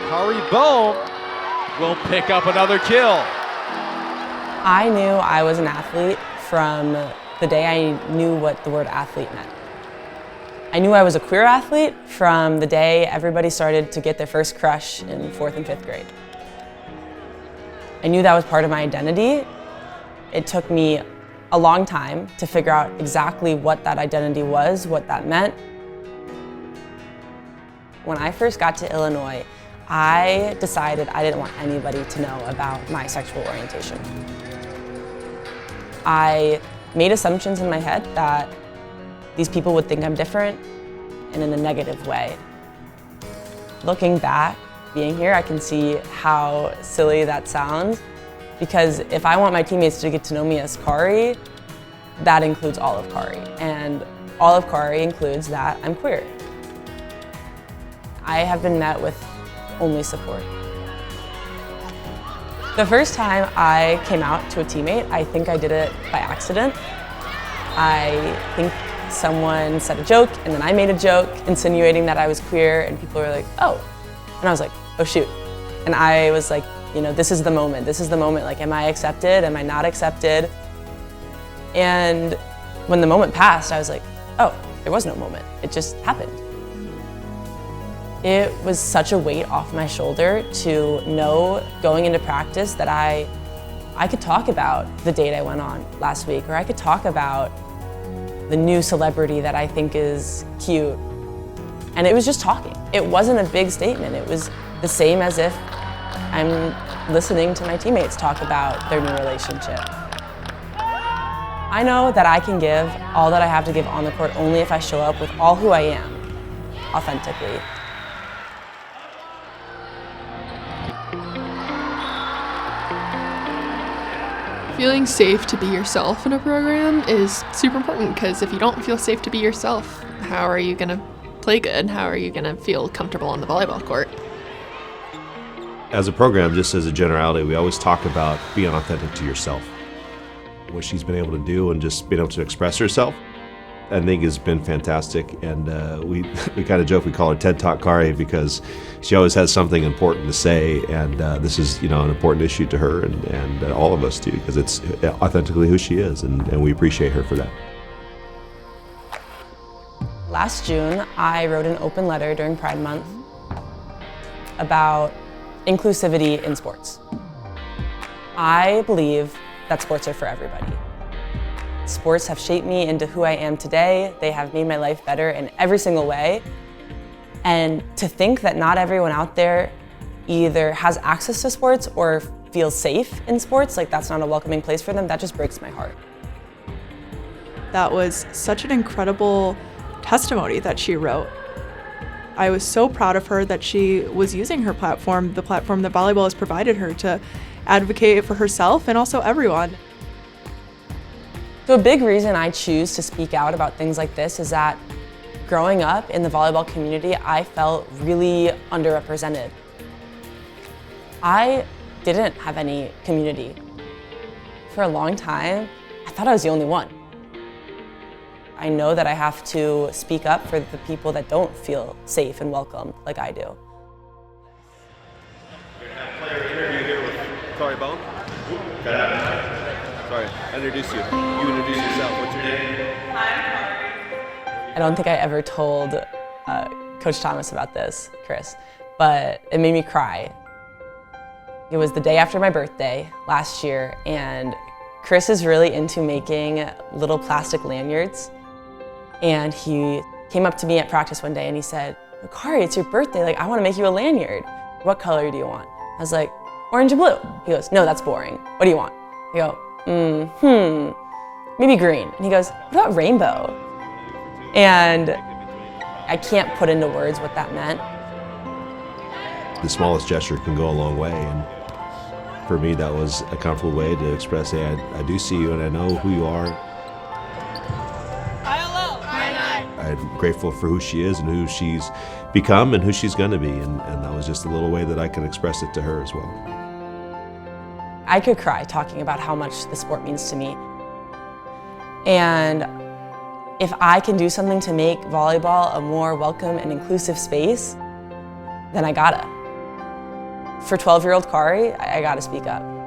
Cari Bohm will pick up another kill. I knew I was an athlete from the day I knew what the word athlete meant. I knew I was a queer athlete from the day everybody started to get their first crush in 4th and 5th grade. I knew that was part of my identity. It took me a long time to figure out exactly what that identity was, what that meant. When I first got to Illinois, I decided I didn't want anybody to know about my sexual orientation. I made assumptions in my head that these people would think I'm different and in a negative way. Looking back, being here, I can see how silly that sounds, because if I want my teammates to get to know me as Cari, that includes all of Cari, and all of Cari includes that I'm queer. I have been met with only support. The first time I came out to a teammate, I think I did it by accident. I think someone said a joke, and then I made a joke insinuating that I was queer, and people were like, oh. And I was like, oh shoot. And I was like, you know, this is the moment, like, am I accepted, am I not accepted? And when the moment passed, I was like, oh, there was no moment, it just happened. It was such a weight off my shoulder to know going into practice that I could talk about the date I went on last week, or I could talk about the new celebrity that I think is cute. And it was just talking. It wasn't a big statement. It was the same as if I'm listening to my teammates talk about their new relationship. I know that I can give all that I have to give on the court only if I show up with all who I am, authentically. Feeling safe to be yourself in a program is super important, because if you don't feel safe to be yourself, how are you going to play good? How are you going to feel comfortable on the volleyball court? As a program, just as a generality, we always talk about being authentic to yourself. What she's been able to do and just being able to express herself, I think has been fantastic. And we kind of joke, we call her TED Talk Cari, because she always has something important to say, and this is, you know, an important issue to her and all of us too, because it's authentically who she is, and we appreciate her for that. Last June, I wrote an open letter during Pride Month about inclusivity in sports. I believe that sports are for everybody. Sports have shaped me into who I am today. They have made my life better in every single way. And to think that not everyone out there either has access to sports or feels safe in sports, like that's not a welcoming place for them, that just breaks my heart. That was such an incredible testimony that she wrote. I was so proud of her that she was using her platform, the platform that volleyball has provided her, to advocate for herself and also everyone. So a big reason I choose to speak out about things like this is that growing up in the volleyball community, I felt really underrepresented. I didn't have any community. For a long time, I thought I was the only one. I know that I have to speak up for the people that don't feel safe and welcome like I do. We're going to have a player interview here with Cari Bohm. Sorry, introduce you. You introduce yourself. What's your name? I don't think I ever told Coach Thomas about this, Chris, but it made me cry. It was the day after my birthday last year, and Chris is really into making little plastic lanyards. And he came up to me at practice one day and he said, Cari, it's your birthday, like I want to make you a lanyard. What color do you want? I was like, orange and blue. He goes, no, that's boring. What do you want? I go, maybe green. And he goes, what about rainbow? And I can't put into words what that meant. The smallest gesture can go a long way, and for me that was a comfortable way to express, hey, I do see you and I know who you are. I'm grateful for who she is and who she's become and who she's going to be, and that was just a little way that I can express it to her as well. I could cry talking about how much the sport means to me. And if I can do something to make volleyball a more welcome and inclusive space, then I gotta. For 12-year-old Cari, I gotta speak up.